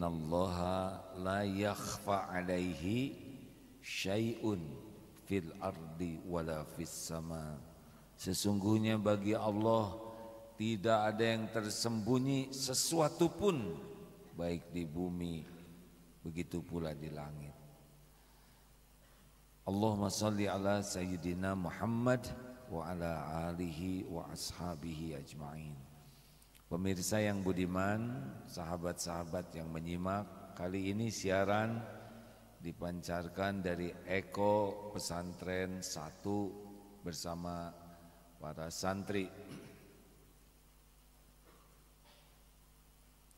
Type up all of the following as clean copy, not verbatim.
innallaha la yakhfa alaihi syai'un fil ardi wala fis sama. Sesungguhnya bagi Allah tidak ada yang tersembunyi sesuatu pun, baik di bumi begitu pula di langit. Allahumma salli ala sayyidina Muhammad wa ala alihi wa ashabihi ajma'in. Pemirsa yang budiman, sahabat-sahabat yang menyimak, kali ini siaran dipancarkan dari Eko Pesantren 1 bersama para santri.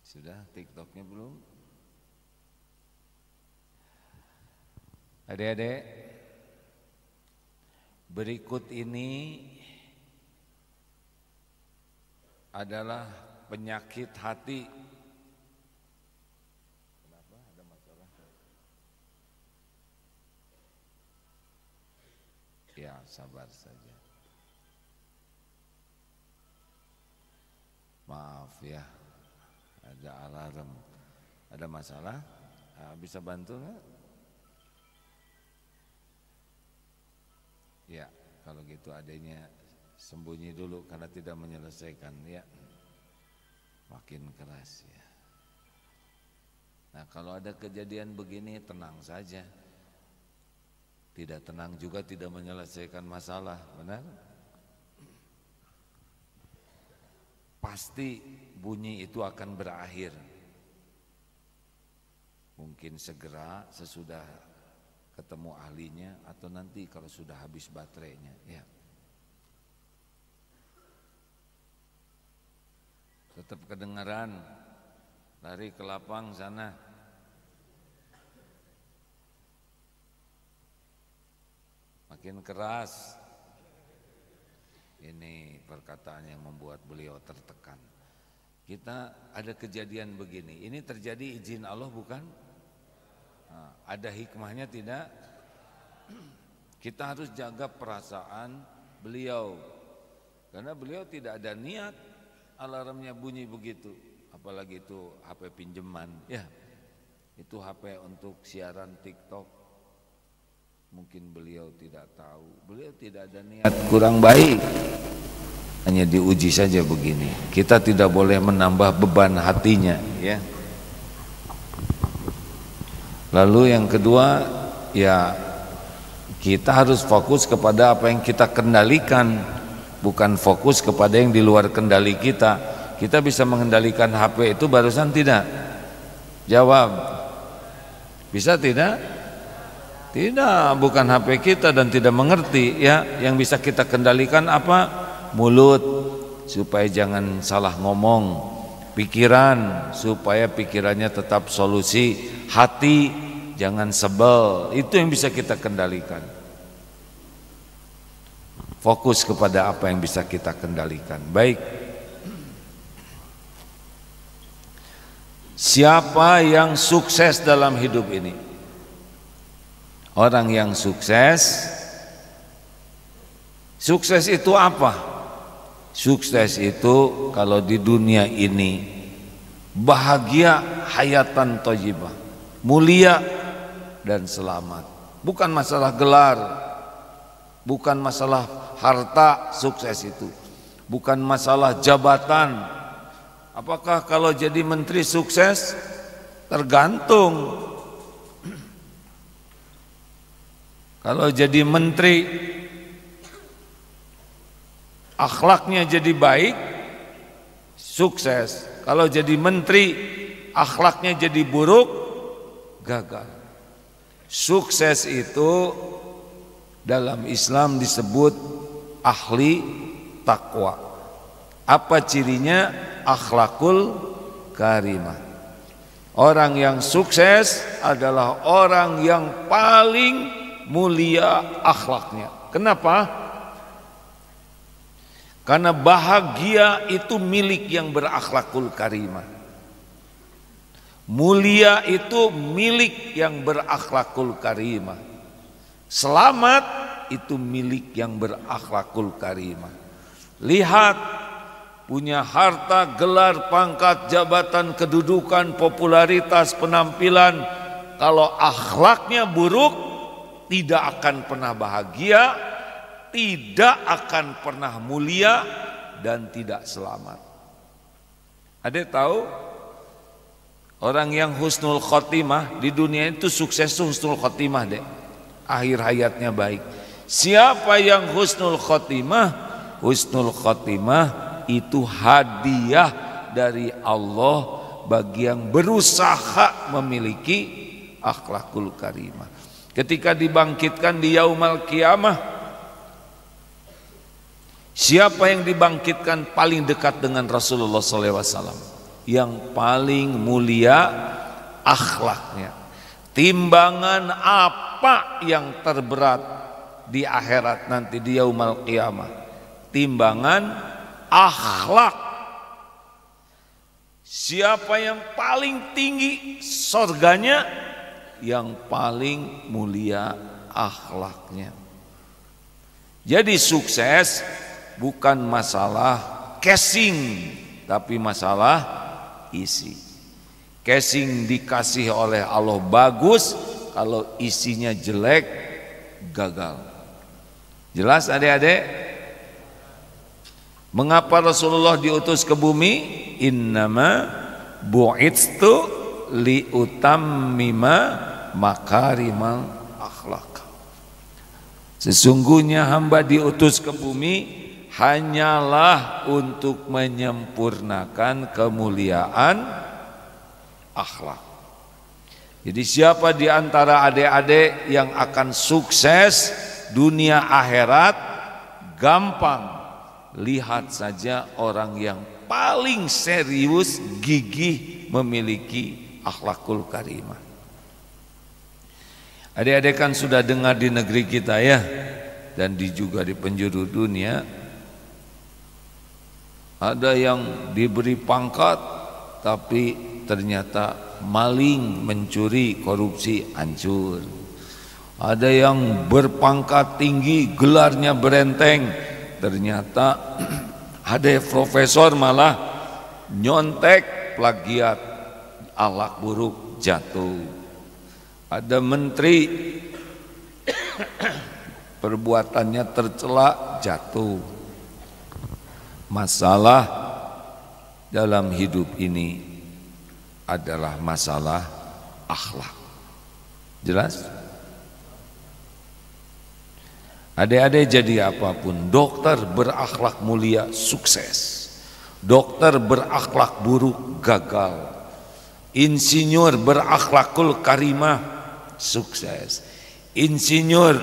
Sudah TikToknya belum? Adik-adik, berikut ini adalah penyakit hati. Kenapa? Ada masalah? Ya, sabar saja. Maaf ya, ada alarm. Ada masalah? Bisa bantu nggak? Ya, kalau gitu adanya sembunyi dulu karena tidak menyelesaikan ya. Makin keras ya. Nah, kalau ada kejadian begini tenang saja. Tidak tenang juga tidak menyelesaikan masalah, benar? Pasti bunyi itu akan berakhir. Mungkin segera sesudah ketemu ahlinya atau nanti kalau sudah habis baterainya ya. Tetap kedengaran, lari ke lapang sana. Makin keras. Ini perkataan yang membuat beliau tertekan. Kita ada kejadian begini, ini terjadi izin Allah bukan? Nah, ada hikmahnya tidak? Kita harus jaga perasaan beliau, karena beliau tidak ada niat alarmnya bunyi begitu, apalagi itu HP pinjaman ya, itu HP untuk siaran TikTok. Mungkin beliau tidak tahu, beliau tidak ada niat kurang baik, hanya diuji saja begini. Kita tidak boleh menambah beban hatinya ya. Lalu yang kedua ya, kita harus fokus kepada apa yang kita kendalikan, bukan fokus kepada yang di luar kendali kita. Kita bisa mengendalikan HP itu barusan tidak? Jawab. Bisa tidak? Tidak, bukan HP kita dan tidak mengerti ya. Yang bisa kita kendalikan apa? Mulut supaya jangan salah ngomong, pikiran supaya pikirannya tetap solusi, hati jangan sebel. Itu yang bisa kita kendalikan. Fokus kepada apa yang bisa kita kendalikan. Baik. Siapa yang sukses dalam hidup ini? Orang yang sukses. Sukses itu apa? Sukses itu kalau di dunia ini bahagia hayatan thayyibah, mulia dan selamat. Bukan masalah gelar, bukan masalah harta sukses itu, bukan masalah jabatan. Apakah kalau jadi menteri sukses? Tergantung. Kalau jadi menteri akhlaknya jadi baik, sukses. Kalau jadi menteri akhlaknya jadi buruk, gagal. Sukses itu dalam Islam disebut ahli takwa. Apa cirinya? Akhlakul karimah. Orang yang sukses adalah orang yang paling mulia akhlaknya. Kenapa? Karena bahagia itu milik yang berakhlakul karimah. Mulia itu milik yang berakhlakul karimah. Selamat itu milik yang berakhlakul karimah. Lihat punya harta, gelar, pangkat, jabatan, kedudukan, popularitas, penampilan, kalau akhlaknya buruk, tidak akan pernah bahagia, tidak akan pernah mulia, dan tidak selamat. Ada tahu orang yang husnul khotimah di dunia itu sukses tuh husnul khotimah deh, akhir hayatnya baik. Siapa yang husnul khotimah? Husnul khotimah itu hadiah dari Allah bagi yang berusaha memiliki akhlakul karimah. Ketika dibangkitkan di yaumal qiyamah, siapa yang dibangkitkan paling dekat dengan Rasulullah SAW? Yang paling mulia akhlaknya. Timbangan apa yang terberat di akhirat nanti di yaumal qiyamah? Timbangan akhlak. Siapa yang paling tinggi surganya? Yang paling mulia akhlaknya. Jadi sukses bukan masalah casing, tapi masalah isi. Casing dikasih oleh Allah bagus, kalau isinya jelek gagal. Jelas adik-adik? Mengapa Rasulullah diutus ke bumi? Innama bu'itstu liutammima makarimal akhlak. Sesungguhnya hamba diutus ke bumi hanyalah untuk menyempurnakan kemuliaan akhlak. Jadi siapa di antara adik-adik yang akan sukses dunia akhirat? Gampang, lihat saja orang yang paling serius gigih memiliki akhlakul karimah. Adik-adik kan sudah dengar di negeri kita ya, dan juga di penjuru dunia, ada yang diberi pangkat tapi ternyata maling, mencuri, korupsi, hancur. Ada yang berpangkat tinggi, gelarnya berenteng, ternyata ada profesor malah nyontek, plagiat, akhlak buruk, jatuh. Ada menteri perbuatannya tercela, jatuh. Masalah dalam hidup ini adalah masalah akhlak. Jelas? Adik-adik jadi apapun, dokter berakhlak mulia sukses, dokter berakhlak buruk gagal, insinyur berakhlakul karimah sukses, insinyur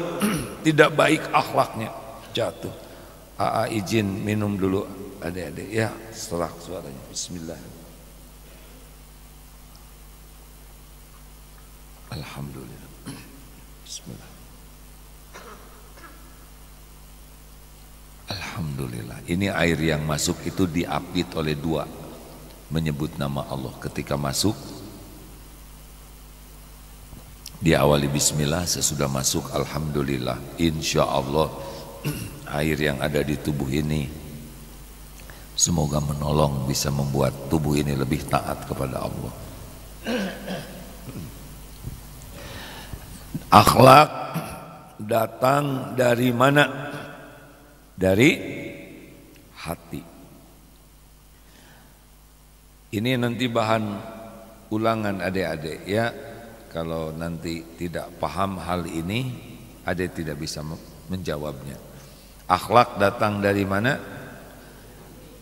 tidak baik akhlaknya jatuh. Izin minum dulu adik-adik ya, setelah suaranya. Bismillah. Alhamdulillah. Bismillah. Alhamdulillah. Ini air yang masuk itu diapit oleh dua, menyebut nama Allah. Ketika masuk diawali bismillah, sesudah masuk alhamdulillah. Insya Allah air yang ada di tubuh ini semoga menolong, bisa membuat tubuh ini lebih taat kepada Allah. Akhlak datang dari mana? Dari hati. Ini nanti bahan ulangan adik-adik ya. Kalau nanti tidak paham hal ini, adik tidak bisa menjawabnya. Akhlak datang dari mana?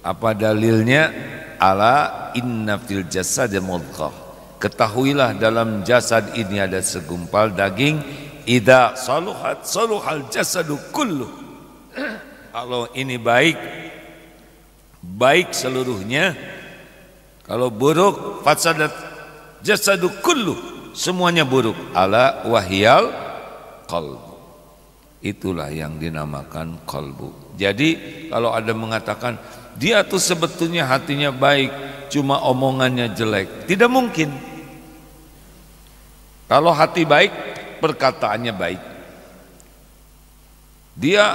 Apa dalilnya? Ala inna fil jasad mudghah. Ketahuilah dalam jasad ini ada segumpal daging. Idza saluhat saluhal jasadu kullu. Kalau ini baik, baik seluruhnya. Kalau buruk, fasadat jasadu kullu, semuanya buruk. Ala wahyal qalbu. Itulah yang dinamakan qalbu. Jadi kalau ada mengatakan dia tuh sebetulnya hatinya baik, cuma omongannya jelek, tidak mungkin. Kalau hati baik, perkataannya baik. Dia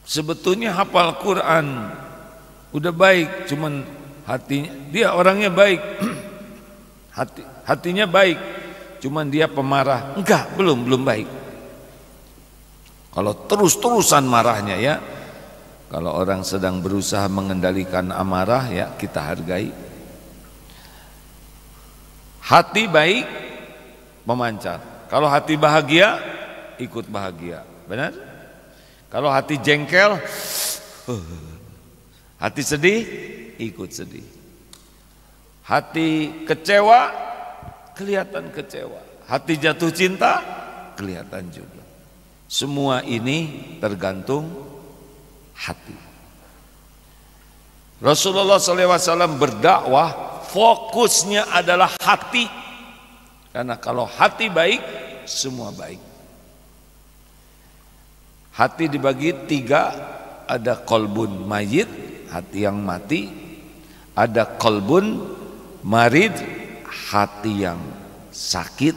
sebetulnya hafal Quran, udah baik, cuman hatinya, dia orangnya baik, hatinya baik, cuman dia pemarah, enggak, belum baik. Kalau terus-terusan marahnya ya, kalau orang sedang berusaha mengendalikan amarah ya kita hargai. Hati baik memancar. Kalau hati bahagia ikut bahagia, benar? Kalau hati jengkel, hati sedih ikut sedih. Hati kecewa kelihatan kecewa. Hati jatuh cinta kelihatan juga. Semua ini tergantung hati. Rasulullah SAW berdakwah fokusnya adalah hati. Karena kalau hati baik, semua baik. Hati dibagi 3, ada qalbun mayit, hati yang mati, ada qalbun marid, hati yang sakit,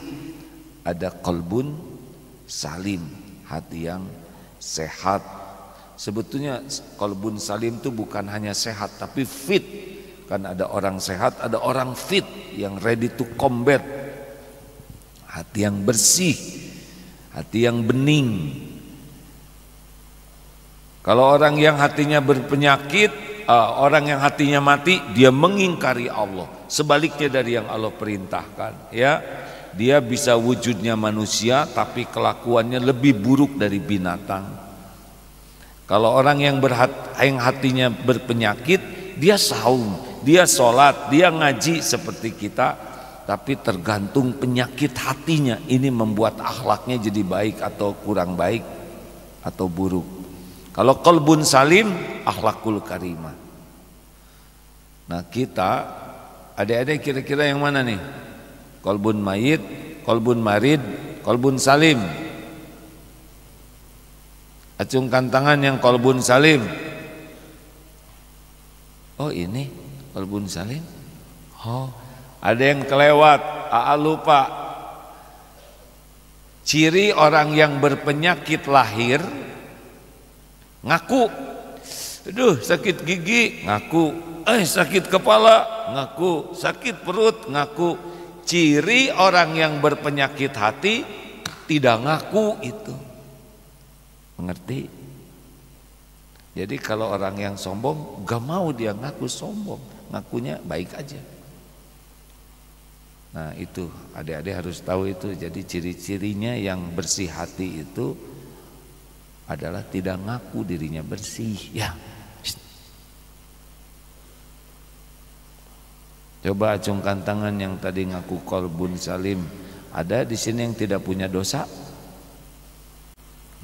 ada qalbun salim, hati yang sehat. Sebetulnya qalbun salim itu bukan hanya sehat tapi fit. Kan ada orang sehat, ada orang fit yang ready to combat. Hati yang bersih, hati yang bening. Kalau orang yang hatinya berpenyakit, orang yang hatinya mati, dia mengingkari Allah. Sebaliknya dari yang Allah perintahkan, ya. Dia bisa wujudnya manusia tapi kelakuannya lebih buruk dari binatang. Kalau orang yang hatinya berpenyakit, dia saum, dia sholat, dia ngaji seperti kita, tapi tergantung penyakit hatinya. Ini membuat akhlaknya jadi baik atau kurang baik atau buruk. Kalau qalbun salim, akhlakul karimah. Nah kita, adik-adik kira-kira yang mana nih? Qalbun mayit, qalbun marid, qalbun salim. Acungkan tangan yang qalbun salim. Oh ini qalbun salim. Oh, ada yang kelewat, lupa. Ciri orang yang berpenyakit lahir, ngaku, aduh sakit gigi, ngaku, sakit kepala, ngaku, sakit perut, ngaku. Ciri orang yang berpenyakit hati tidak ngaku itu. Mengerti? Jadi kalau orang yang sombong gak mau dia ngaku sombong, ngakunya baik aja. Nah itu adik-adik harus tahu itu. Jadi ciri-cirinya yang bersih hati itu adalah tidak ngaku dirinya bersih. Ya. Coba acungkan tangan yang tadi ngaku qalbun salim. Ada di sini yang tidak punya dosa?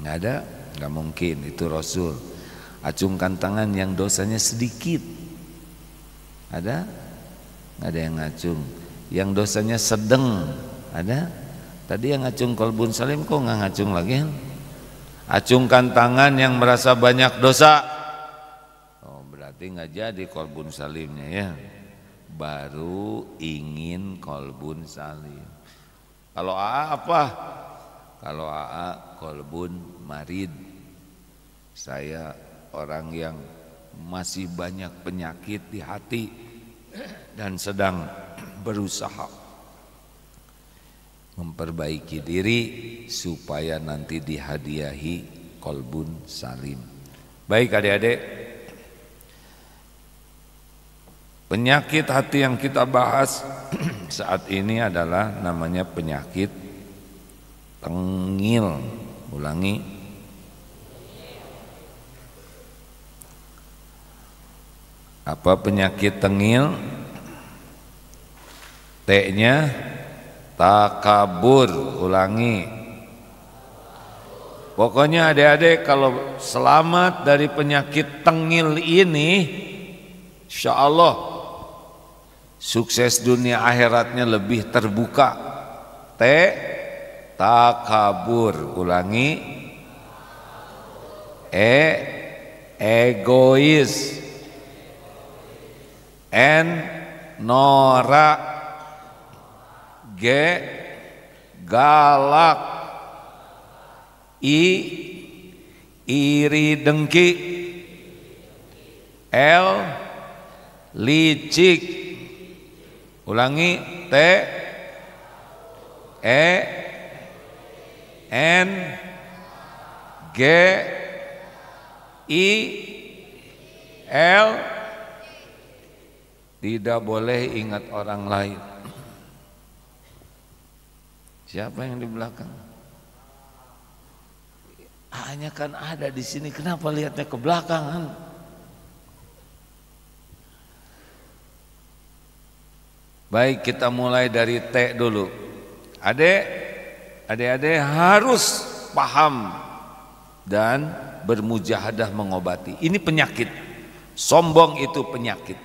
Nggak ada? Nggak mungkin, itu Rasul. Acungkan tangan yang dosanya sedikit. Ada? Nggak ada yang ngacung. Yang dosanya sedang, ada? Tadi yang ngacung qalbun salim kok nggak ngacung lagi? Acungkan tangan yang merasa banyak dosa. Oh berarti nggak jadi qalbun salimnya ya. Baru ingin qalbun salim. Kalau AA apa? Kalau AA qalbun marid. Saya orang yang masih banyak penyakit di hati dan sedang berusaha memperbaiki diri supaya nanti dihadiahi qalbun salim. Baik adik-adik, penyakit hati yang kita bahas saat ini adalah namanya penyakit tengil. Ulangi. Apa penyakit tengil? T-nya takabur. Ulangi. Pokoknya adik-adik kalau selamat dari penyakit tengil ini, insya Allah sukses dunia akhiratnya lebih terbuka. T, takabur. Ulangi. E, egois. N, norak. G, galak. I, iri dengki. L, licik. Ulangi, T E N G I L. Tidak boleh ingat orang lain. Siapa yang di belakang? Hanya kan ada di sini, kenapa lihatnya ke belakang? Baik, kita mulai dari T dulu. Adik-adik harus paham dan bermujahadah mengobati. Ini penyakit. Sombong itu penyakit.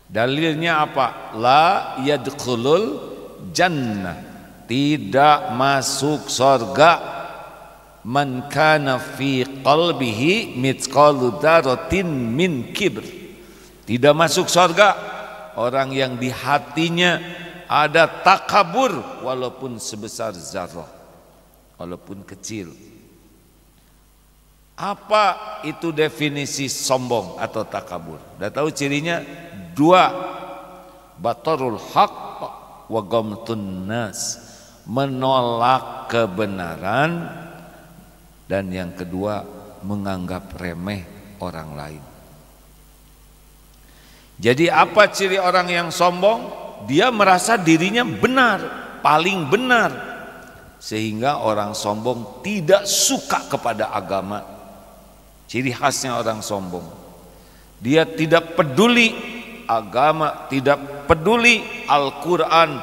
Dalilnya apa? La yadkhulul jannah. Tidak masuk surga man kana fi qalbihi mithqalu dzarratin min kibr. Tidak masuk surga orang yang di hatinya ada takabur walaupun sebesar zarrah, walaupun kecil. Apa itu definisi sombong atau takabur? Udah tahu cirinya? Dua, batarul haq wa ghamtun nas, menolak kebenaran, dan yang kedua menganggap remeh orang lain. Jadi apa ciri orang yang sombong? Dia merasa dirinya benar, paling benar, sehingga orang sombong tidak suka kepada agama. Ciri khasnya orang sombong, dia tidak peduli agama, tidak peduli Al-Quran,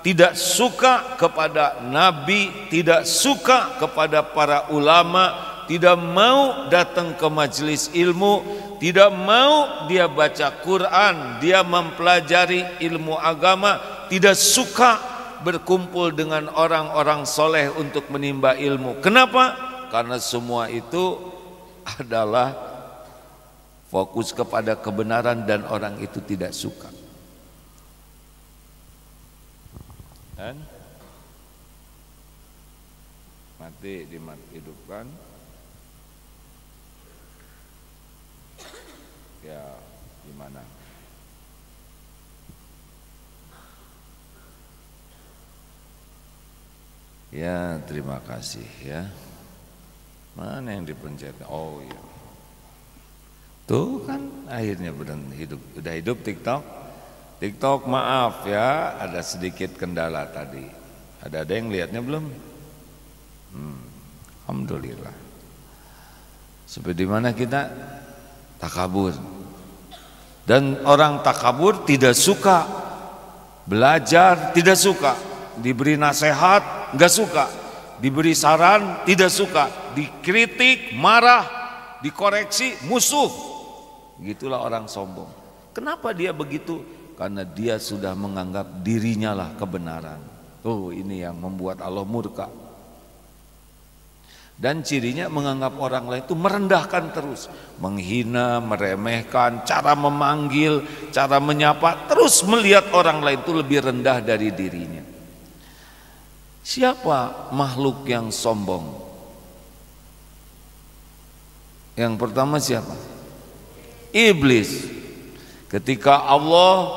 tidak suka kepada Nabi, tidak suka kepada para ulama, tidak mau datang ke majelis ilmu, tidak mau dia baca Quran, dia mempelajari ilmu agama, tidak suka berkumpul dengan orang-orang soleh untuk menimba ilmu. Kenapa? Karena semua itu adalah fokus kepada kebenaran dan orang itu tidak suka. Dan mati hidupkan. Ya, gimana? Ya, terima kasih ya. Mana yang dipencet? Oh iya. Tuh kan akhirnya udah hidup TikTok. TikTok maaf ya, ada sedikit kendala tadi. Ada yang lihatnya belum? Alhamdulillah. Seperti mana kita? Takabur. Dan orang takabur tidak suka belajar, tidak suka diberi nasihat, enggak suka diberi saran, tidak suka dikritik, marah, dikoreksi, musuh. Gitulah orang sombong. Kenapa dia begitu? Karena dia sudah menganggap dirinya lah kebenaran. Oh, ini yang membuat Allah murka. Dan cirinya menganggap orang lain itu merendahkan terus, menghina, meremehkan, cara memanggil, cara menyapa, terus melihat orang lain itu lebih rendah dari dirinya. Siapa makhluk yang sombong? Yang pertama siapa? Iblis. Ketika Allah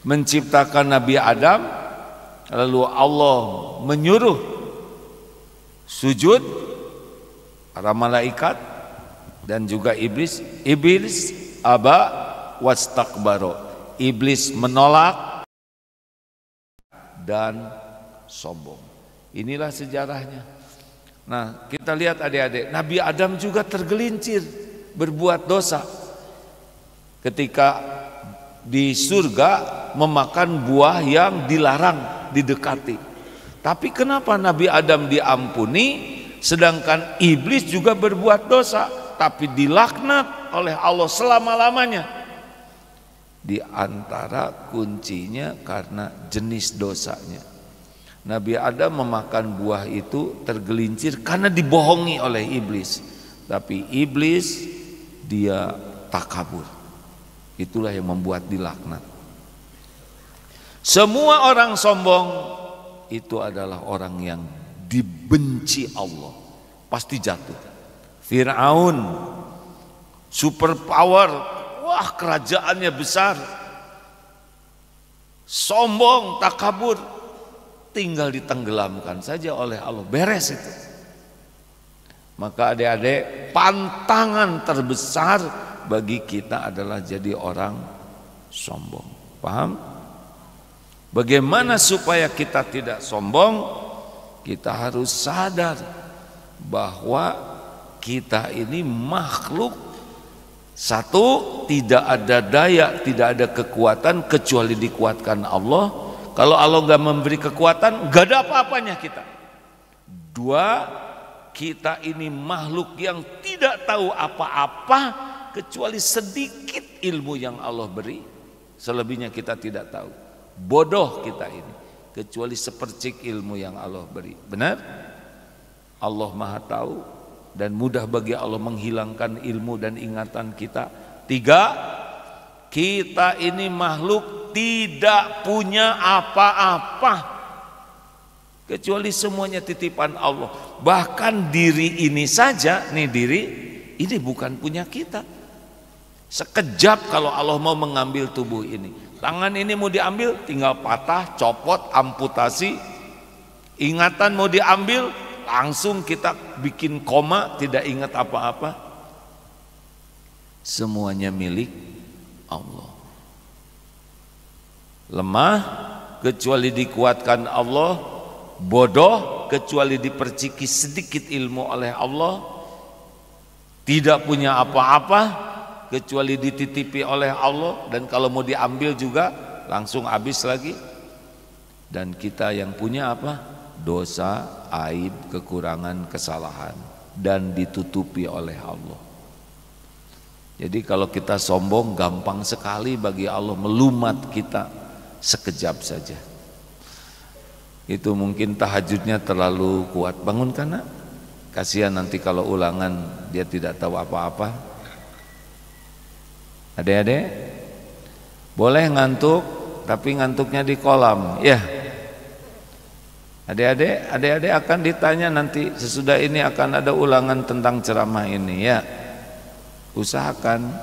menciptakan Nabi Adam, lalu Allah menyuruh sujud para malaikat dan juga iblis. Iblis aba wastakbaro. Iblis menolak dan sombong. Inilah sejarahnya. Nah, kita lihat adik-adik, Nabi Adam juga tergelincir berbuat dosa ketika di surga memakan buah yang dilarang didekati. Tapi kenapa Nabi Adam diampuni sedangkan iblis juga berbuat dosa tapi dilaknat oleh Allah selama-lamanya? Di antara kuncinya karena jenis dosanya. Nabi Adam memakan buah itu tergelincir karena dibohongi oleh iblis. Tapi iblis dia takabur. Itulah yang membuat dilaknat. Semua orang sombong itu adalah orang yang dibenci Allah, pasti jatuh. Fir'aun super power, wah wah kerajaannya besar, sombong, takabur, tinggal ditenggelamkan saja oleh Allah, beres itu. Maka adik-adik, pantangan terbesar bagi kita adalah jadi orang sombong. Paham? Bagaimana supaya kita tidak sombong? Kita harus sadar bahwa kita ini makhluk. Satu, tidak ada daya, tidak ada kekuatan kecuali dikuatkan Allah. Kalau Allah nggak memberi kekuatan, nggak ada apa-apanya kita. Dua, kita ini makhluk yang tidak tahu apa-apa kecuali sedikit ilmu yang Allah beri. Selebihnya kita tidak tahu. Bodoh kita ini kecuali sepercik ilmu yang Allah beri. Benar? Allah Maha tahu dan mudah bagi Allah menghilangkan ilmu dan ingatan kita. Tiga, kita ini makhluk tidak punya apa-apa kecuali semuanya titipan Allah. Bahkan diri ini saja, nih diri ini bukan punya kita. Sekejap kalau Allah mau mengambil tubuh ini, tangan ini mau diambil tinggal patah, copot, amputasi. Ingatan mau diambil langsung kita bikin koma, tidak ingat apa-apa. Semuanya milik Allah. Lemah kecuali dikuatkan Allah, bodoh kecuali diperciki sedikit ilmu oleh Allah, tidak punya apa-apa kecuali dititipi oleh Allah, dan kalau mau diambil juga langsung habis lagi. Dan kita yang punya apa? Dosa, aib, kekurangan, kesalahan, dan ditutupi oleh Allah. Jadi kalau kita sombong, gampang sekali bagi Allah melumat kita sekejap saja. Itu mungkin tahajudnya terlalu kuat, bangunkan nak. Kasihan nanti kalau ulangan dia tidak tahu apa-apa. Adik-adik boleh ngantuk, tapi ngantuknya di kolam ya. Adik-adik akan ditanya nanti sesudah ini, akan ada ulangan tentang ceramah ini ya. Usahakan.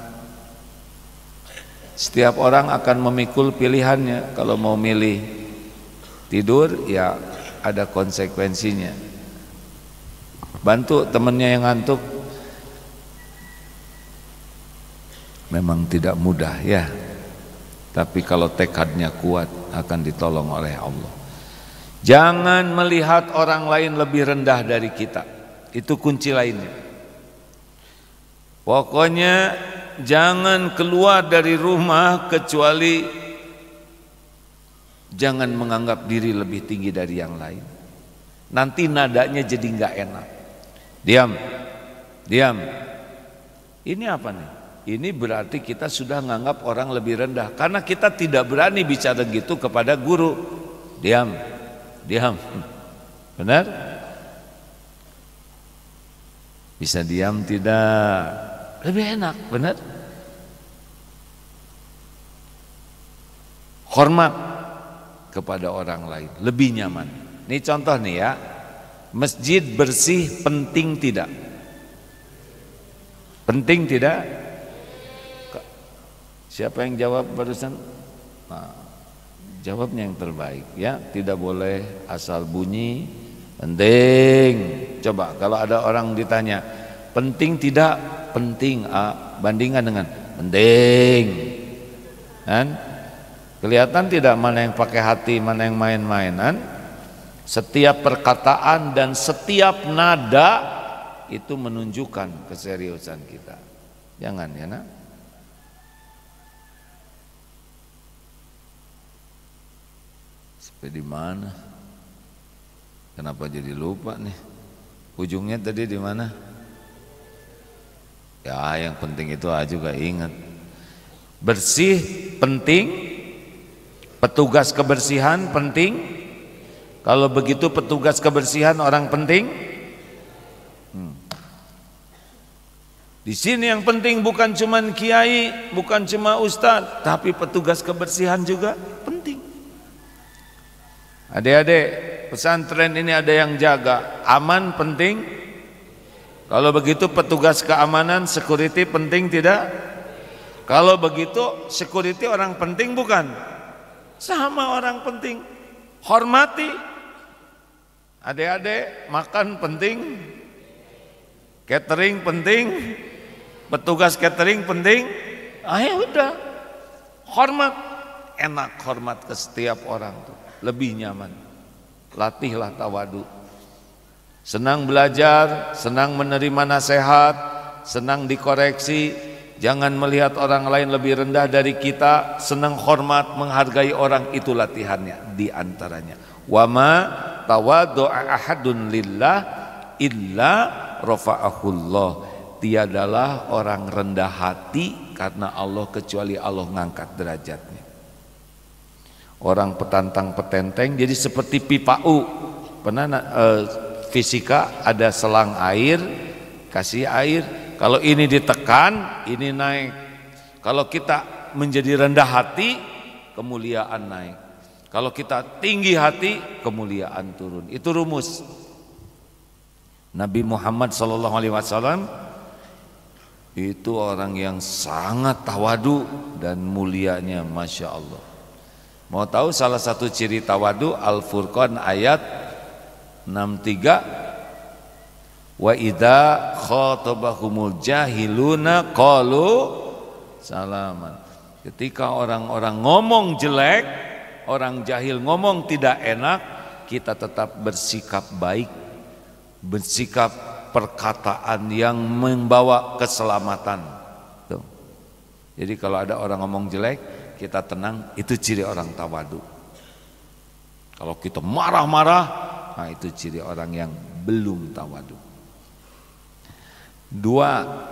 Setiap orang akan memikul pilihannya. Kalau mau milih tidur ya ada konsekuensinya. Bantu temannya yang ngantuk. Memang tidak mudah ya, tapi kalau tekadnya kuat akan ditolong oleh Allah. Jangan melihat orang lain lebih rendah dari kita. Itu kunci lainnya. Pokoknya jangan keluar dari rumah kecuali jangan menganggap diri lebih tinggi dari yang lain. Nanti nadanya jadi nggak enak. Diam, diam. Ini apa nih? Ini berarti kita sudah menganggap orang lebih rendah, karena kita tidak berani bicara gitu kepada guru. Diam, diam. Benar? Bisa diam tidak? Lebih enak, benar? Hormat kepada orang lain, lebih nyaman. Ini contoh nih ya. Masjid bersih penting tidak? Penting tidak? Siapa yang jawab barusan? Nah, jawabnya yang terbaik ya. Tidak boleh asal bunyi. Penting. Coba kalau ada orang ditanya penting tidak? Penting. Bandingkan dengan penting. Kan? Kelihatan tidak mana yang pakai hati, mana yang main-mainan? Setiap perkataan dan setiap nada itu menunjukkan keseriusan kita. Jangan ya nak. Di mana? Kenapa jadi lupa nih? Ujungnya tadi di mana? Ya, yang penting itu juga ingat. Bersih penting, petugas kebersihan penting. Kalau begitu petugas kebersihan orang penting. Di sini yang penting bukan cuma kiai, bukan cuma ustadz, tapi petugas kebersihan juga penting. Adik-adik, pesantren ini ada yang jaga, aman penting. Kalau begitu petugas keamanan, security penting tidak? Kalau begitu security orang penting bukan? Sama orang penting. Hormati. Adik-adik makan penting. Catering penting. Petugas catering penting. Ayo udah. Hormat. Enak hormat ke setiap orang tuh. Lebih nyaman. Latihlah tawadu. Senang belajar, senang menerima nasihat, senang dikoreksi. Jangan melihat orang lain lebih rendah dari kita. Senang hormat, menghargai orang, itu latihannya diantaranya. Wa ma tawaddu'a ahadun lillah illa rafa'ahullah. Tiadalah orang rendah hati karena Allah kecuali Allah ngangkat derajatnya. Orang petantang petenteng jadi seperti pipa U. Pernah fisika ada selang air, kasih air. Kalau ini ditekan, ini naik. Kalau kita menjadi rendah hati, kemuliaan naik. Kalau kita tinggi hati, kemuliaan turun. Itu rumus. Nabi Muhammad SAW itu orang yang sangat tawadu dan mulianya, Masya Allah. Mau tahu salah satu ciri tawadu? Al-Furqan ayat 63. Wa idza khatabahumul jahiluna qalu salaman. Ketika orang-orang ngomong jelek, orang jahil ngomong tidak enak, kita tetap bersikap baik, bersikap perkataan yang membawa keselamatan. Tuh. Jadi kalau ada orang ngomong jelek, kita tenang, itu ciri orang tawadu. Kalau kita marah-marah, nah itu ciri orang yang belum tawadu. Dua,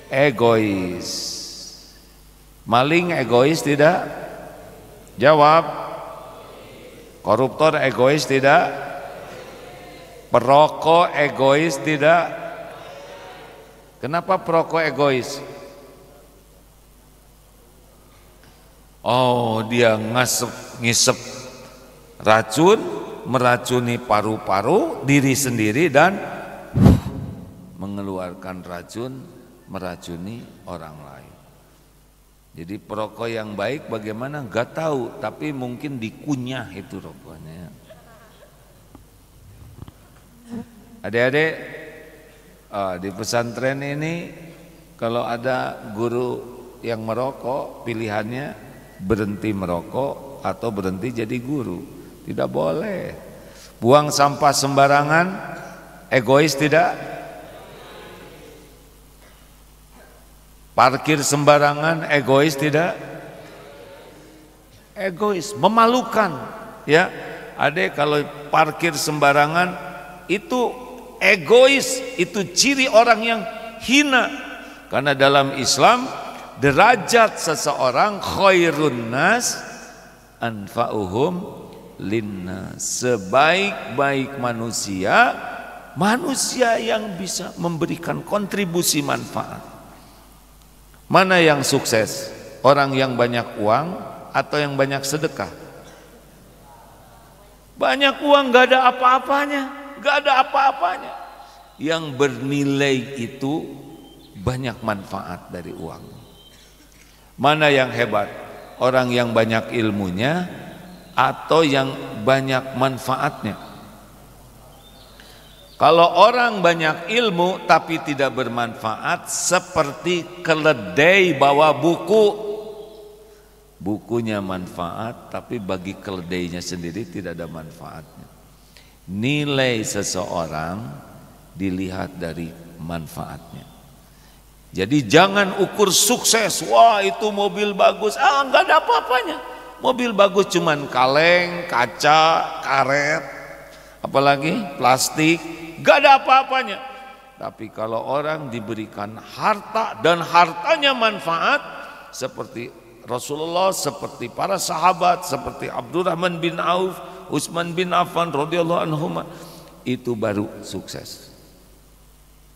egois. Maling egois tidak? Jawab. Koruptor egois tidak? Perokok egois tidak? Kenapa perokok egois? Oh, dia ngisep racun, meracuni paru-paru diri sendiri dan mengeluarkan racun, meracuni orang lain. Jadi perokok yang baik bagaimana? Gak tahu, tapi mungkin dikunyah itu rokoknya. Adik-adik, di pesantren ini kalau ada guru yang merokok, pilihannya berhenti merokok atau berhenti jadi guru. Tidak boleh. Buang sampah sembarangan, egois tidak? Parkir sembarangan, egois tidak? Egois, memalukan. Ya, adek kalau parkir sembarangan itu egois, itu ciri orang yang hina. Karena dalam Islam derajat seseorang khairun nas anfa'uhum linnas. Sebaik-baik manusia, manusia yang bisa memberikan kontribusi manfaat. Mana yang sukses? Orang yang banyak uang atau yang banyak sedekah? Banyak uang gak ada apa-apanya, gak ada apa-apanya. Yang bernilai itu banyak manfaat dari uang. Mana yang hebat? Orang yang banyak ilmunya atau yang banyak manfaatnya? Kalau orang banyak ilmu tapi tidak bermanfaat, seperti keledai bawa buku. Bukunya manfaat tapi bagi keledainya sendiri tidak ada manfaatnya. Nilai seseorang dilihat dari manfaatnya. Jadi jangan ukur sukses, wah itu mobil bagus, enggak ada apa-apanya. Mobil bagus cuman kaleng, kaca, karet, apalagi plastik, enggak ada apa-apanya. Tapi kalau orang diberikan harta dan hartanya manfaat, seperti Rasulullah, seperti para sahabat, seperti Abdurrahman bin Auf, Utsman bin Affan radhiyallahu anhum, itu baru sukses.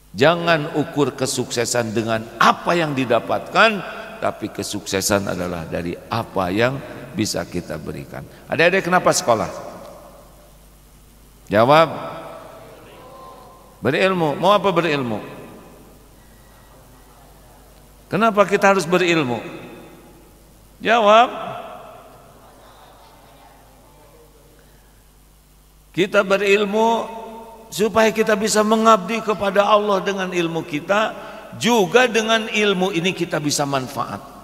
Jangan ukur kesuksesan dengan apa yang didapatkan, tapi kesuksesan adalah dari apa yang bisa kita berikan. Adik-adik kenapa sekolah? Jawab. Berilmu. Mau apa berilmu? Kenapa kita harus berilmu? Jawab. Kita berilmu supaya kita bisa mengabdi kepada Allah dengan ilmu kita, juga dengan ilmu ini kita bisa manfaat.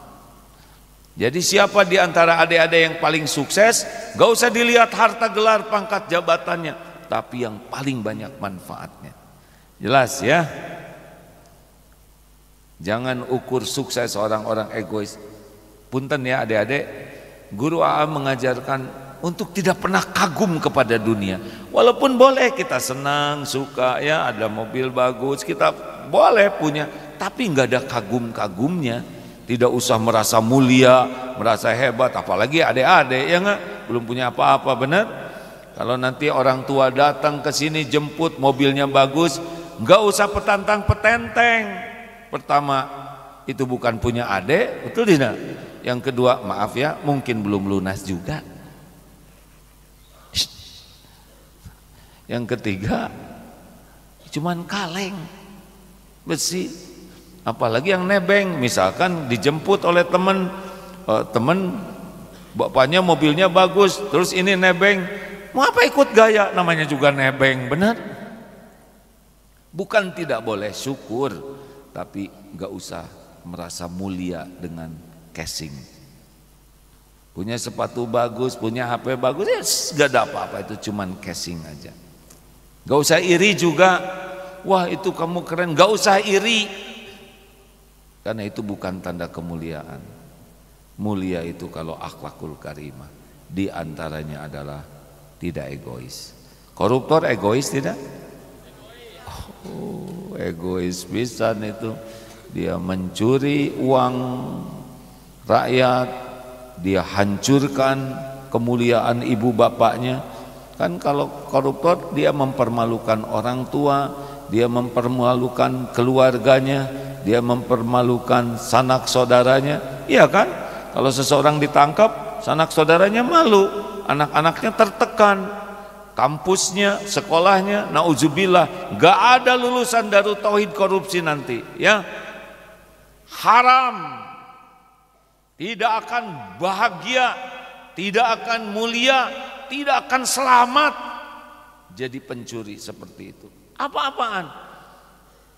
Jadi siapa di antara adik-adik yang paling sukses, gak usah dilihat harta gelar pangkat jabatannya, tapi yang paling banyak manfaatnya. Jelas ya? Jangan ukur sukses orang-orang egois. Punten ya adik-adik, guru AA mengajarkan untuk tidak pernah kagum kepada dunia. Walaupun boleh kita senang, suka ya, ada mobil bagus, kita boleh punya, tapi nggak ada kagum-kagumnya. Tidak usah merasa mulia, merasa hebat, apalagi adik-adik ya nggak, belum punya apa-apa, benar? Kalau nanti orang tua datang ke sini jemput mobilnya bagus, nggak usah petantang petenteng. Pertama, itu bukan punya adik, betul tidak? Yang kedua, maaf ya, mungkin belum lunas juga. Yang ketiga, cuman kaleng besi. Apalagi yang nebeng, misalkan dijemput oleh teman, bapaknya mobilnya bagus, terus ini nebeng, mau apa ikut gaya, namanya juga nebeng, benar? Bukan tidak boleh syukur, tapi gak usah merasa mulia dengan casing. Punya sepatu bagus, punya HP bagus, ya gak ada apa-apa, itu cuman casing aja. Gak usah iri juga, wah itu kamu keren, gak usah iri. Karena itu bukan tanda kemuliaan. Mulia itu kalau akhlakul karimah. Di antaranya adalah tidak egois. Koruptor egois tidak? Oh, egois pisan itu. Dia mencuri uang rakyat, dia hancurkan kemuliaan ibu bapaknya. Kan kalau koruptor dia mempermalukan orang tua, dia mempermalukan keluarganya, dia mempermalukan sanak saudaranya, iya kan? Kalau seseorang ditangkap, sanak saudaranya malu, anak-anaknya tertekan, kampusnya, sekolahnya, nauzubillah, gak ada lulusan Darut Tauhid korupsi nanti, ya. Haram, tidak akan bahagia, tidak akan mulia, tidak akan selamat jadi pencuri seperti itu. Apa-apaan?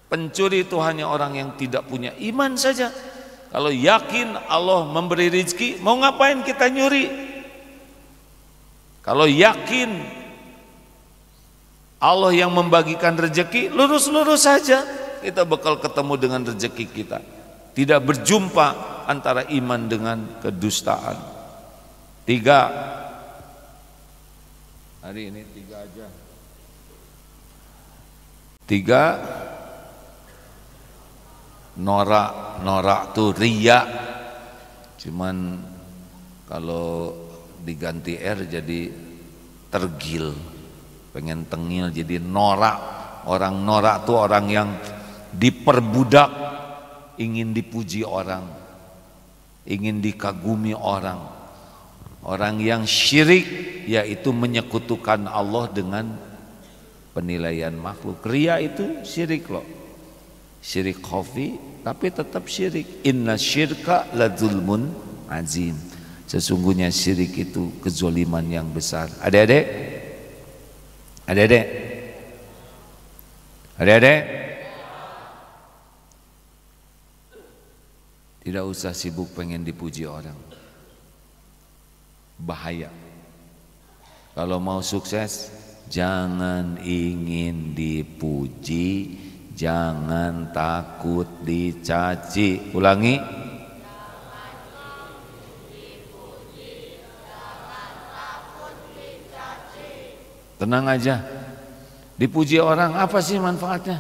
Pencuri itu hanya orang yang tidak punya iman saja. Kalau yakin Allah memberi rezeki, mau ngapain kita nyuri? Kalau yakin Allah yang membagikan rezeki, lurus-lurus saja kita bakal ketemu dengan rezeki kita. Tidak berjumpa antara iman dengan kedustaan. 3. Hari ini 3 aja. 3. Norak tuh riya. Cuman kalau diganti R jadi tergil, pengen tengil jadi norak. Orang norak tuh orang yang diperbudak, ingin dipuji orang, ingin dikagumi orang. Orang yang syirik yaitu menyekutukan Allah dengan penilaian makhluk. Riya itu syirik loh. Syirik khafi tapi tetap syirik. Inna syirka ladzulmun azim. Sesungguhnya syirik itu kezoliman yang besar. Adik-adik? Adik-adik? Adik-adik? Tidak usah sibuk pengen dipuji orang. Bahaya. Kalau mau sukses, jangan ingin dipuji, jangan takut dicaci. Ulangi. Tenang aja. Dipuji orang apa sih manfaatnya?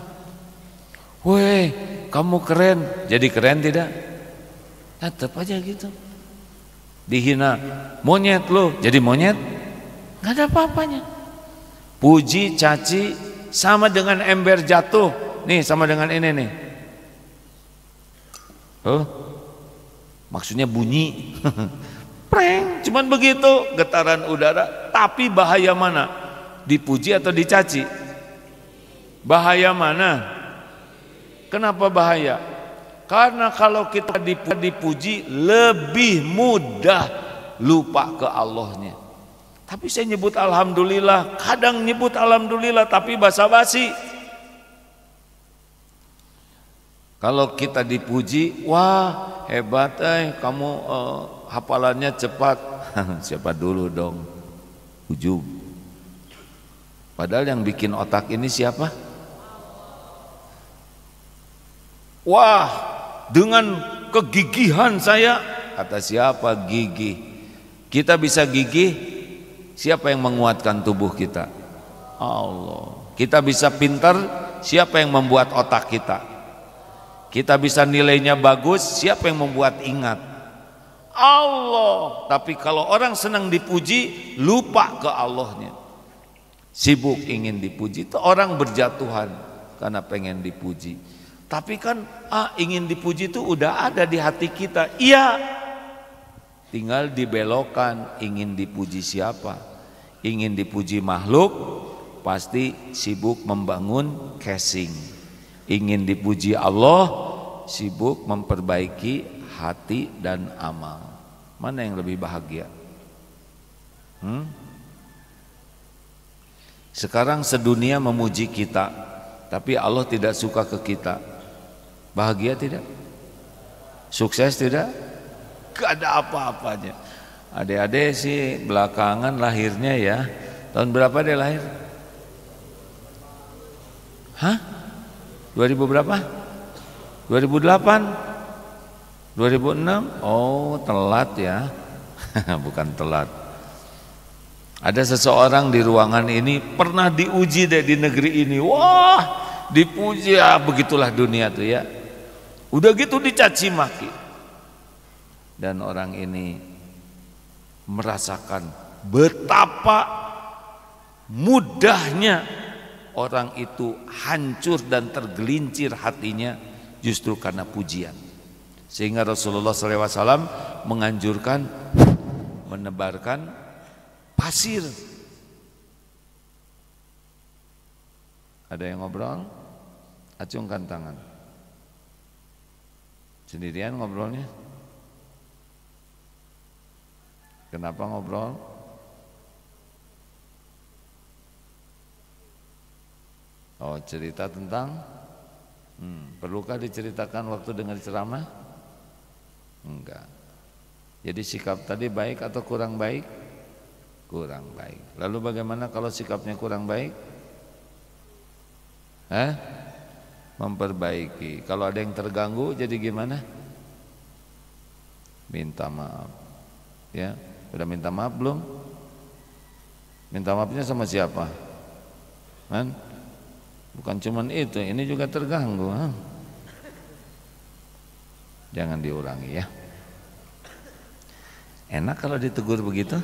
Woi, kamu keren. Jadi keren tidak? Tetap aja gitu. Dihina, monyet lo, jadi monyet? Gak ada apa-apanya. Puji, caci sama dengan ember jatuh. Nih sama dengan ini nih. Maksudnya bunyi. Preng, cuman begitu getaran udara. Tapi bahaya mana? Dipuji atau dicaci? Bahaya mana? Kenapa bahaya? Karena kalau kita dipuji lebih mudah lupa ke Allahnya. Tapi saya nyebut alhamdulillah, kadang nyebut alhamdulillah tapi basa-basi. Kalau kita dipuji, wah hebat kamu hafalannya cepat. Siapa dulu dong? Ujub. Padahal yang bikin otak ini siapa? Wah, dengan kegigihan saya, kata siapa gigih? Kita bisa gigih, siapa yang menguatkan tubuh kita? Allah. Kita bisa pintar, siapa yang membuat otak kita? Kita bisa nilainya bagus, siapa yang membuat ingat? Allah. Tapi kalau orang senang dipuji, lupa ke Allahnya. Sibuk ingin dipuji, itu orang berjatuhan karena pengen dipuji. Tapi kan ingin dipuji itu udah ada di hati kita. Iya, tinggal dibelokkan. Ingin dipuji siapa? Ingin dipuji makhluk, pasti sibuk membangun casing. Ingin dipuji Allah, sibuk memperbaiki hati dan amal. Mana yang lebih bahagia? Sekarang sedunia memuji kita, tapi Allah tidak suka ke kita. Bahagia tidak? Sukses tidak? Gak ada apa-apanya. Adik-adik sih belakangan lahirnya ya. Tahun berapa dia lahir? 2000 berapa? 2008? 2006? Oh telat ya. Bukan telat. Ada seseorang di ruangan ini pernah diuji deh di negeri ini. Wah dipuji ya, begitulah dunia tuh ya. Udah gitu dicaci maki. Dan orang ini merasakan betapa mudahnya orang itu hancur dan tergelincir hatinya justru karena pujian. Sehingga Rasulullah SAW menganjurkan menebarkan pasir. Ada yang ngobrol? Acungkan tangan. Sendirian ngobrolnya? Kenapa ngobrol? Oh, cerita tentang perlukah diceritakan waktu dengar ceramah? Enggak. Jadi sikap tadi baik atau kurang baik? Kurang baik. Lalu bagaimana kalau sikapnya kurang baik? Memperbaiki. Kalau ada yang terganggu jadi gimana? Minta maaf. Ya, sudah minta maaf belum? Minta maafnya sama siapa? Kan? Bukan cuman itu, ini juga terganggu. Jangan diulangi ya. Enak kalau ditegur begitu?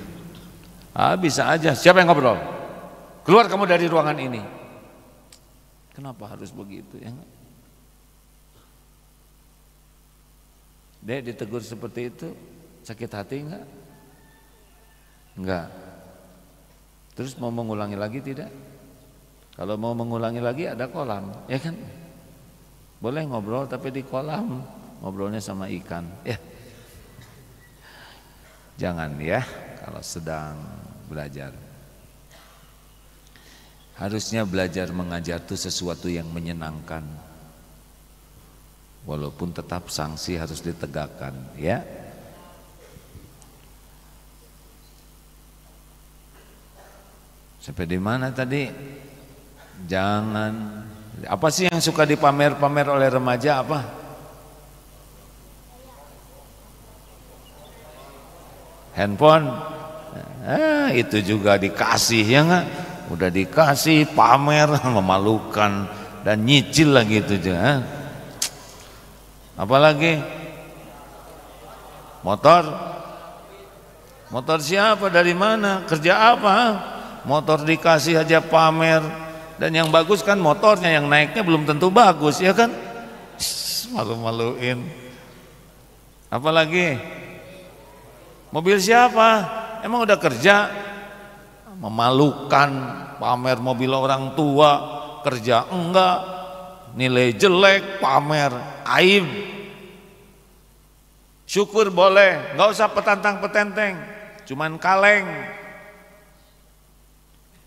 Bisa aja. Siapa yang ngobrol? Keluar kamu dari ruangan ini. Kenapa harus begitu ya? Dek ditegur seperti itu sakit hati enggak? Enggak. Terus mau mengulangi lagi tidak? Kalau mau mengulangi lagi ada kolam, ya kan? Boleh ngobrol tapi di kolam, ngobrolnya sama ikan, ya. Jangan ya kalau sedang belajar. Harusnya belajar mengajar itu sesuatu yang menyenangkan. Walaupun tetap sanksi harus ditegakkan, ya. Sampai di mana tadi? Jangan. Apa sih yang suka dipamer-pamer oleh remaja apa? Handphone. Itu juga dikasih ya enggak? Udah dikasih pamer memalukan dan nyicil lagi itu juga. Apalagi motor. Motor siapa? Dari mana? Kerja apa? Motor dikasih aja pamer. Dan yang bagus kan motornya, yang naiknya belum tentu bagus ya kan? Malu-maluin. Apalagi mobil siapa? Emang udah kerja? Memalukan, pamer mobil orang tua, kerja enggak, nilai jelek, pamer, aib. Syukur boleh, nggak usah petantang-petenteng, cuman kaleng.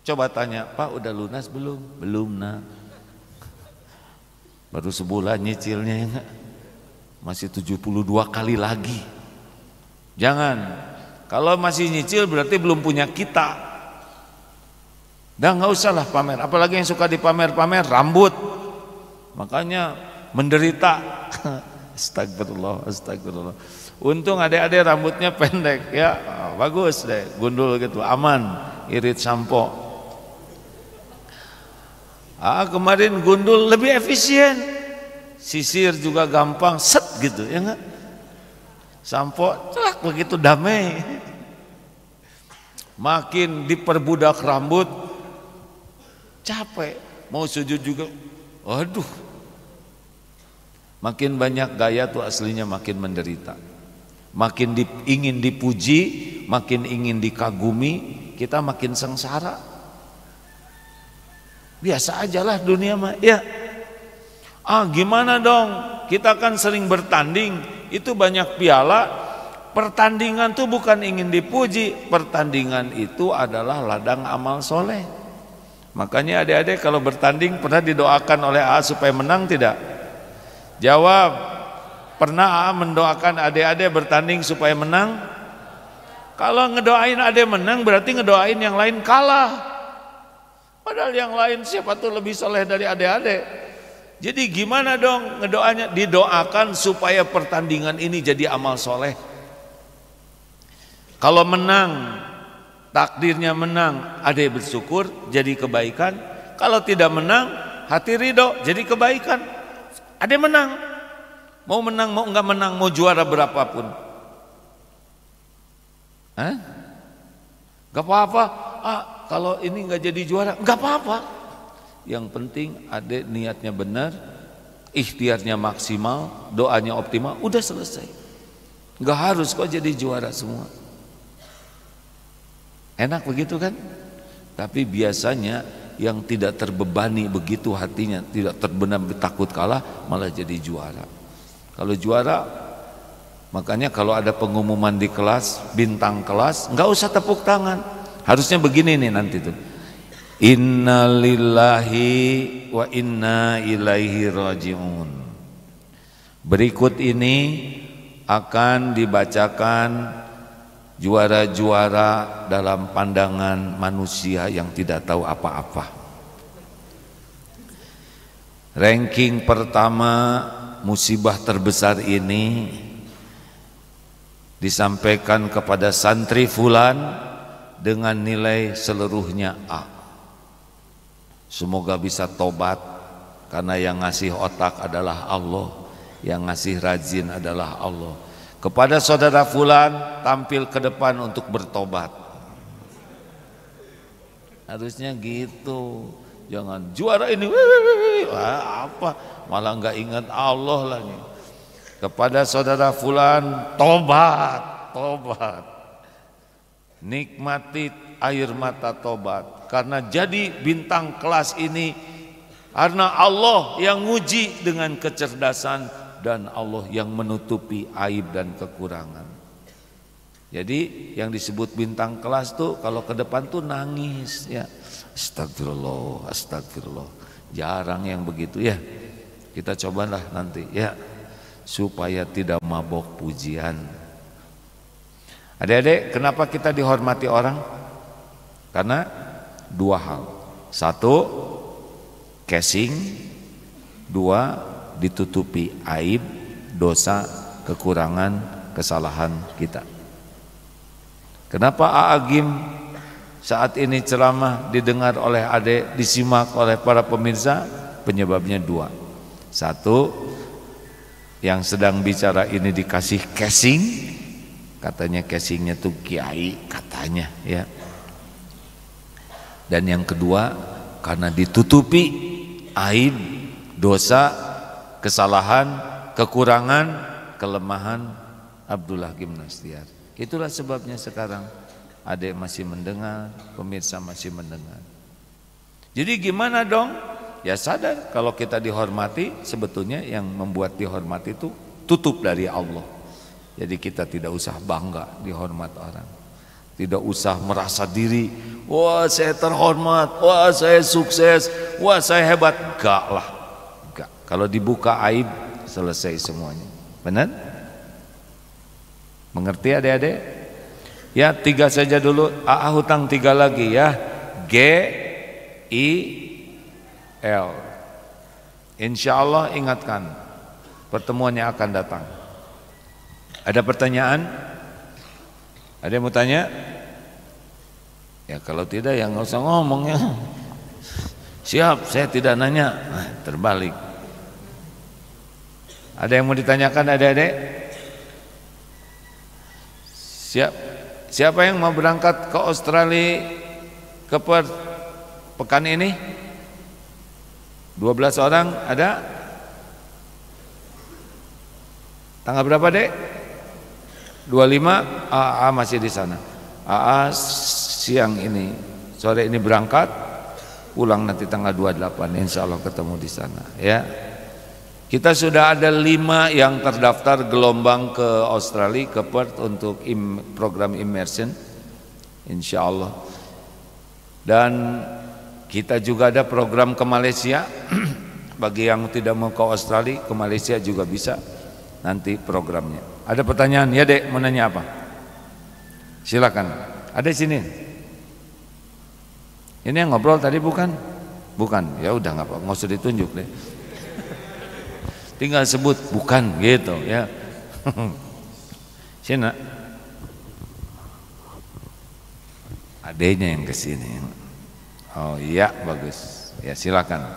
Coba tanya, Pak udah lunas belum? Belum nak. Baru sebulan nyicilnya ya enggak? Masih 72 kali lagi. Jangan. Kalau masih nyicil berarti belum punya kita. Dan nggak usah lah pamer. Apalagi yang suka dipamer-pamer rambut. Makanya menderita. Astagfirullah, astagfirullah. Untung adik-adik rambutnya pendek ya, bagus deh, gundul gitu, aman, irit sampo. Kemarin gundul lebih efisien, sisir juga gampang, set gitu ya enggak? Sampo celak begitu damai. Makin diperbudak rambut, capek, mau sujud juga, aduh. Makin banyak gaya tuh aslinya makin menderita. Makin ingin dipuji, makin ingin dikagumi, kita makin sengsara. Biasa aja lah dunia mah ya. Gimana dong, kita kan sering bertanding, itu banyak piala. Pertandingan tuh bukan ingin dipuji, pertandingan itu adalah ladang amal soleh. Makanya adik-adik kalau bertanding pernah didoakan oleh A supaya menang tidak? Jawab, pernah A mendoakan adik-adik bertanding supaya menang? Kalau ngedoain adik menang berarti ngedoain yang lain kalah. Padahal yang lain siapa tuh lebih soleh dari adik-adik. Jadi gimana dong ngedoanya? Didoakan supaya pertandingan ini jadi amal soleh. Kalau menang, takdirnya menang, adik bersyukur jadi kebaikan. Kalau tidak menang, hati ridho jadi kebaikan. Adik menang, mau menang mau enggak menang, mau juara berapapun. Gak apa-apa. Kalau ini enggak jadi juara, enggak apa-apa. Yang penting adik niatnya benar, ikhtiarnya maksimal, doanya optimal, udah selesai. Enggak harus kok jadi juara semua. Enak begitu kan? Tapi biasanya yang tidak terbebani begitu hatinya, tidak terbenam takut kalah, malah jadi juara. Kalau juara, makanya kalau ada pengumuman di kelas, bintang kelas, enggak usah tepuk tangan. Harusnya begini nih nanti tuh. Inna lillahi wa inna ilaihi raji'un. Berikut ini akan dibacakan juara-juara dalam pandangan manusia yang tidak tahu apa-apa. Ranking pertama, musibah terbesar ini disampaikan kepada santri fulan dengan nilai seluruhnya A. Semoga bisa tobat, karena yang ngasih otak adalah Allah, yang ngasih rajin adalah Allah. Kepada saudara fulan, tampil ke depan untuk bertobat. Harusnya gitu. Jangan juara ini, apa? Malah nggak ingat Allah lagi. Kepada saudara fulan, tobat, tobat. Nikmati air mata tobat. Karena jadi bintang kelas ini karena Allah yang nguji dengan kecerdasan dan Allah yang menutupi aib dan kekurangan. Jadi yang disebut bintang kelas tuh kalau ke depan tuh nangis ya. Astagfirullah, astagfirullah. Jarang yang begitu ya. Kita cobalah nanti ya, supaya tidak mabok pujian. Adik-adik, kenapa kita dihormati orang? Karena dua hal. Satu, casing. Dua, ditutupi aib, dosa, kekurangan, kesalahan kita. Kenapa A'agim saat ini ceramah didengar oleh adik, disimak oleh para pemirsa? Penyebabnya dua. Satu, yang sedang bicara ini dikasih casing, katanya casingnya tuh kiai katanya ya. Dan yang kedua, karena ditutupi aib, dosa, kesalahan, kekurangan, kelemahan Abdullah Hakim Nastiar. Itulah sebabnya sekarang adik masih mendengar, pemirsa masih mendengar. Jadi gimana dong? Ya sadar kalau kita dihormati, sebetulnya yang membuat dihormati itu tutup dari Allah. Jadi kita tidak usah bangga dihormat orang, tidak usah merasa diri, wah saya terhormat, wah saya sukses, wah saya hebat. Enggak lah, enggak. Kalau dibuka aib selesai semuanya. Benar? Mengerti adik-adik? Ya 3 saja dulu. AA hutang 3 lagi ya. G I L. Insya Allah ingatkan, pertemuannya akan datang. Ada pertanyaan? Ada yang mau tanya? Ya kalau tidak ya nggak usah ngomong ya. Siap, saya tidak nanya. Nah, terbalik. Ada yang mau ditanyakan adik-adik? Siap. Siapa yang mau berangkat ke Australia ke Perth pekan ini? 12 orang ada? Tanggal berapa, Dek? 25. AA masih di sana. AA siang ini, sore ini berangkat, pulang nanti tanggal 28. Insya Allah ketemu di sana ya. Kita sudah ada 5 yang terdaftar gelombang ke Australia, ke Perth untuk program immersion, insya Allah. Dan kita juga ada program ke Malaysia. Bagi yang tidak mau ke Australia, ke Malaysia juga bisa nanti programnya. Ada pertanyaan? Ya Dek, mau nanya apa? Silakan. Ada di sini. Ini yang ngobrol tadi bukan? Bukan. Ya udah nggak apa, nggak usah ditunjuk deh. Tinggal sebut bukan gitu ya. Sini. Adanya yang kesini. Oh iya bagus. Ya silakan.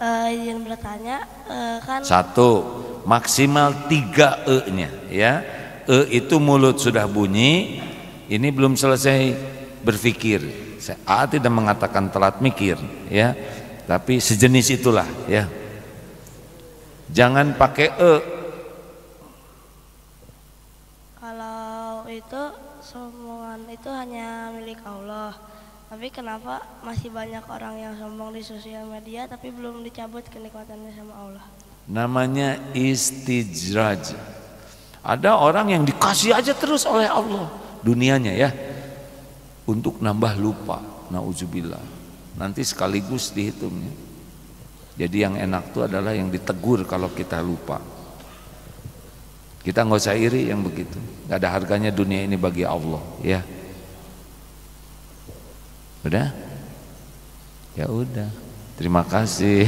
Izin bertanya, kan 1 maksimal 3 E-nya ya. E itu mulut sudah bunyi, ini belum selesai berpikir. A tidak mengatakan telat mikir ya, tapi sejenis itulah ya. Jangan pakai E. kalau itu sombongan itu hanya milik Allah. Tapi kenapa masih banyak orang yang sombong di sosial media tapi belum dicabut kenikmatannya sama Allah? Namanya istijraj. Ada orang yang dikasih aja terus oleh Allah dunianya ya, untuk nambah lupa. Nauzubillah. Nanti sekaligus dihitungnya. Jadi yang enak itu adalah yang ditegur kalau kita lupa. Kita nggak usah iri yang begitu. Nggak ada harganya dunia ini bagi Allah ya. Udah? Ya udah. Terima kasih.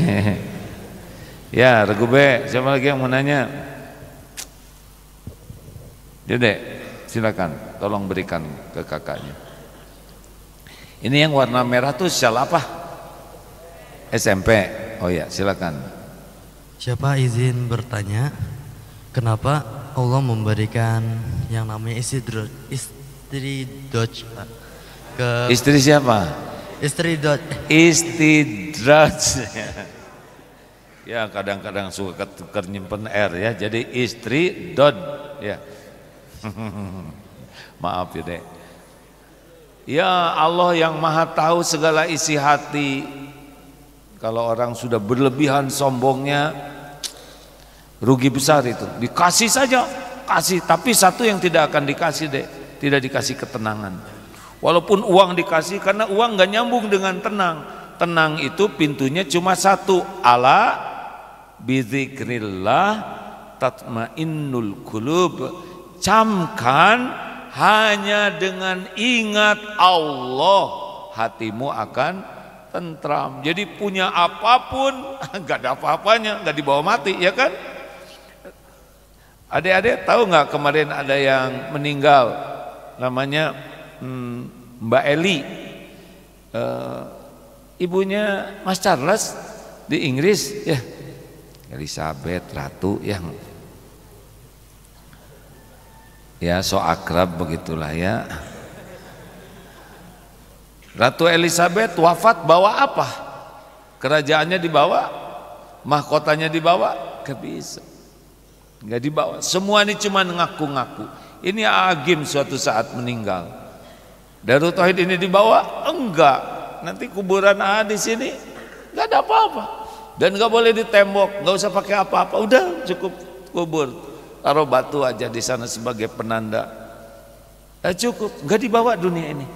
Ya, Regu B, siapa lagi yang mau nanya? Dede, silakan, tolong berikan ke kakaknya. Ini yang warna merah tuh syal apa? SMP. Oh ya, silakan. Siapa izin bertanya, kenapa Allah memberikan yang namanya istri Dodge ke Istri siapa? istri Dodge? Istidraj. Ya kadang-kadang suka ketukar nyimpen R ya, jadi istri dod ya. Maaf ya Dek. Ya Allah yang maha tahu segala isi hati. Kalau orang sudah berlebihan sombongnya, rugi besar itu. Dikasih saja, kasih. Tapi satu yang tidak akan dikasih Dek, tidak dikasih ketenangan. Walaupun uang dikasih, karena uang gak nyambung dengan tenang. Tenang itu pintunya cuma satu. Ala bidzikrillah tatmainnul qulub. Camkan, hanya dengan ingat Allah hatimu akan tentram. Jadi punya apapun gak ada apa-apanya, gak dibawa mati ya kan. Adik-adik tahu nggak kemarin ada yang meninggal namanya Mbak Eli, ibunya Mas Charles di Inggris ya, Elizabeth Ratu yang ya so akrab begitulah ya. Ratu Elizabeth wafat bawa apa? Kerajaannya dibawa, mahkotanya dibawa, gak bisa, gak dibawa. Semua ini cuma ngaku-ngaku. Ini Agim suatu saat meninggal. Darut Tauhid ini dibawa? Enggak. Nanti kuburan di sini enggak ada apa-apa. Dan enggak boleh ditembok, enggak usah pakai apa-apa. Udah cukup kubur. taruh batu aja di sana sebagai penanda. Cukup, nggak dibawa dunia ini.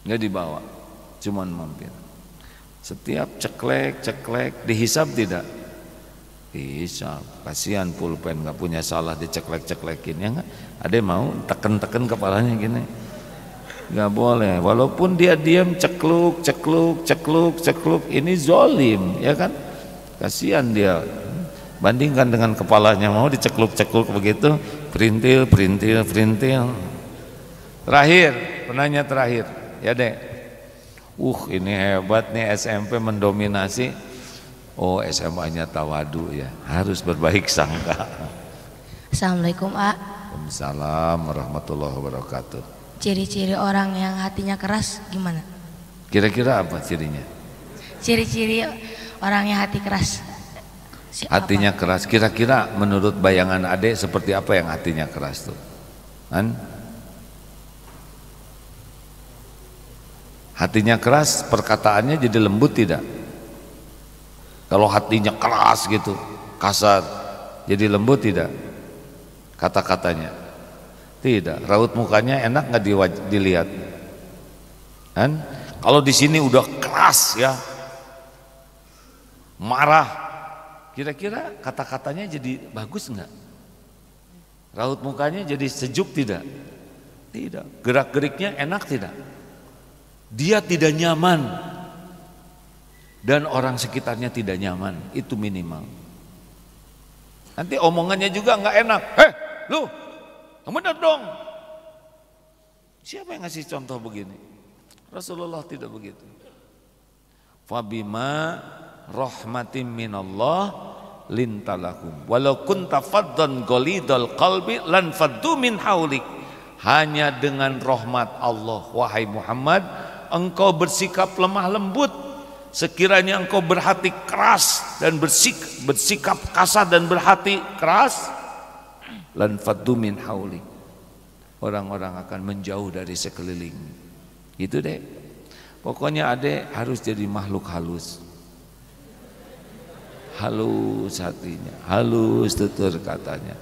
Nggak dibawa, cuman mampir. Setiap ceklek dihisab tidak? Dihisab. Kasihan pulpen nggak punya salah diceklek-ceklekin ya nggak? Ada yang mau teken-teken kepalanya gini? Nggak boleh. Walaupun dia diam cekluk, ini zolim ya kan? Kasihan dia. Bandingkan dengan kepalanya mau dicekluk-cekluk begitu, perintil. Terakhir, penanya terakhir. Ya dek, ini hebat nih SMP mendominasi. Oh SMA-nya tawadu ya, harus berbaik sangka. Assalamualaikum A. Waalaikumsalam warahmatullahi wabarakatuh. Ciri-ciri orang yang hatinya keras gimana? Kira-kira apa cirinya? Ciri-ciri orang yang hati keras. Hatinya keras, kira-kira menurut bayangan adek seperti apa yang hatinya keras tuh? Kan? Hatinya keras, perkataannya jadi lembut tidak? Kalau hatinya keras gitu, kasar, jadi lembut tidak? Kata-katanya tidak. Raut mukanya enak nggak dilihat? Kan? Kalau di sini udah keras ya, marah, kira-kira kata-katanya jadi bagus nggak? Raut mukanya jadi sejuk tidak? Tidak. Gerak-geriknya enak tidak? Dia tidak nyaman dan orang sekitarnya tidak nyaman, itu minimal. Nanti omongannya juga nggak enak. Lu, kamu bener dong. Siapa yang ngasih contoh begini? Rasulullah tidak begitu. Fabima rahmatim minallah lintalakum walau kunta faddan ghalidal qalbi lan faddu min haulik. Hanya dengan rahmat Allah wahai Muhammad engkau bersikap lemah lembut. Sekiranya engkau berhati keras dan bersikap kasar dan berhati keras, lan faddu min haulik, orang-orang akan menjauh dari sekeliling. Gitu deh. Pokoknya adek harus jadi makhluk halus. Halus hatinya, halus tutur katanya.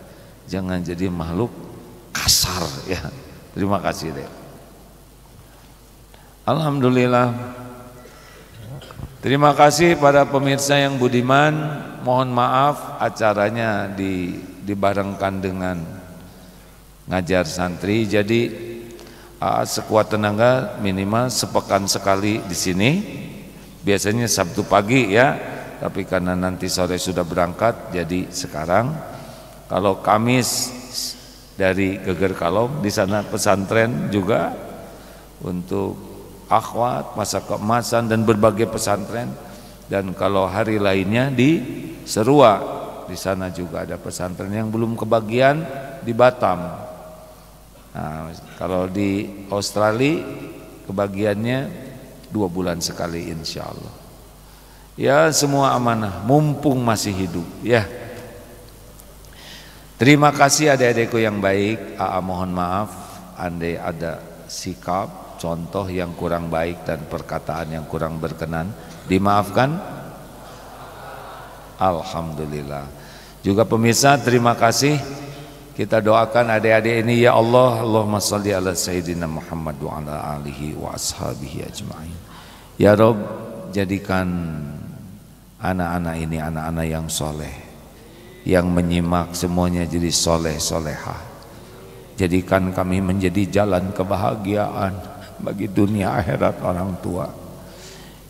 Jangan jadi makhluk kasar ya. Terima kasih deh. Alhamdulillah. Terima kasih pada pemirsa yang budiman. Mohon maaf acaranya dibarengkan dengan ngajar santri. Jadi sekuat tenaga minimal sepekan sekali di sini. Biasanya Sabtu pagi ya, tapi karena nanti sore sudah berangkat, jadi sekarang. Kalau Kamis dari Geger Kalom, di sana pesantren juga untuk akhwat, masa keemasan dan berbagai pesantren. Dan kalau hari lainnya di Serua, di sana juga ada pesantren yang belum kebagian di Batam. Nah, kalau di Australia kebagiannya 2 bulan sekali insya Allah. Ya semua amanah, mumpung masih hidup ya. Terima kasih adik-adikku yang baik. Mohon maaf andai ada sikap contoh yang kurang baik dan perkataan yang kurang berkenan, dimaafkan. Alhamdulillah. Juga pemirsa terima kasih. Kita doakan adik-adik ini ya Allah, Allahumma shalli ala sayyidina Muhammad wa ala alihi wa ashabihi ajma'in. Ya Rabb, jadikan anak-anak ini anak-anak yang soleh, yang menyimak semuanya jadi soleh solehah. Jadikan kami menjadi jalan kebahagiaan bagi dunia akhirat orang tua.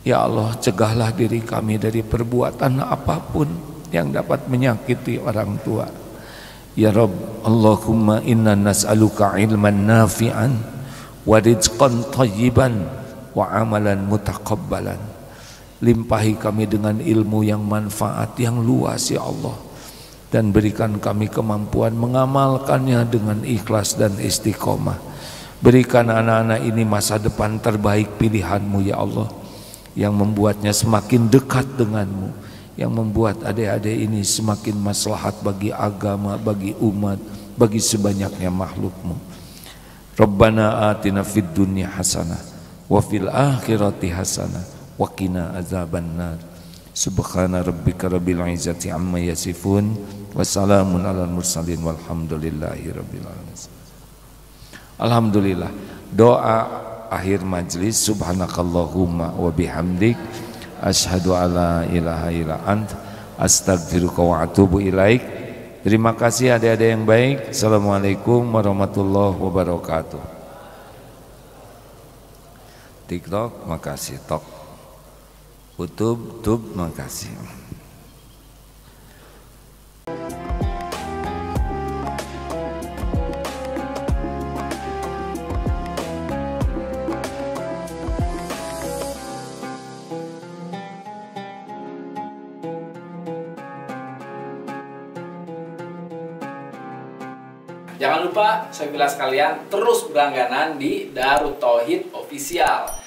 Ya Allah, cegahlah diri kami dari perbuatan apapun yang dapat menyakiti orang tua. Ya Rabb, Allahumma inna nas'aluka ilman nafi'an wa rizqan thayyiban wa amalan mutaqabbalan. Limpahi kami dengan ilmu yang manfaat yang luas ya Allah, dan berikan kami kemampuan mengamalkannya dengan ikhlas dan istiqomah. Berikan anak-anak ini masa depan terbaik pilihan-Mu ya Allah, yang membuatnya semakin dekat dengan-Mu, yang membuat adik-adik ini semakin maslahat bagi agama, bagi umat, bagi sebanyaknya makhluk-Mu. Rabbana atina fid dunya hasanah wa fil akhirati hasanah wa qina azabannar. Subhana rabbika rabbil izzati amma yasifun. Wassalamun alal mursalin walhamdulillahi rabbil alamin. Alhamdulillah. Doa akhir majlis, subhanakallahumma wa bihamdik asyhadu alla ilaha illa ant astaghfiruka wa atubu ilaik. Terima kasih adik-adik yang baik. Assalamualaikum warahmatullahi wabarakatuh. TikTok, makasih. Tok. YouTube, makasih. Jangan lupa, saya bilang sekalian, terus berlangganan di Darut Tauhid Official.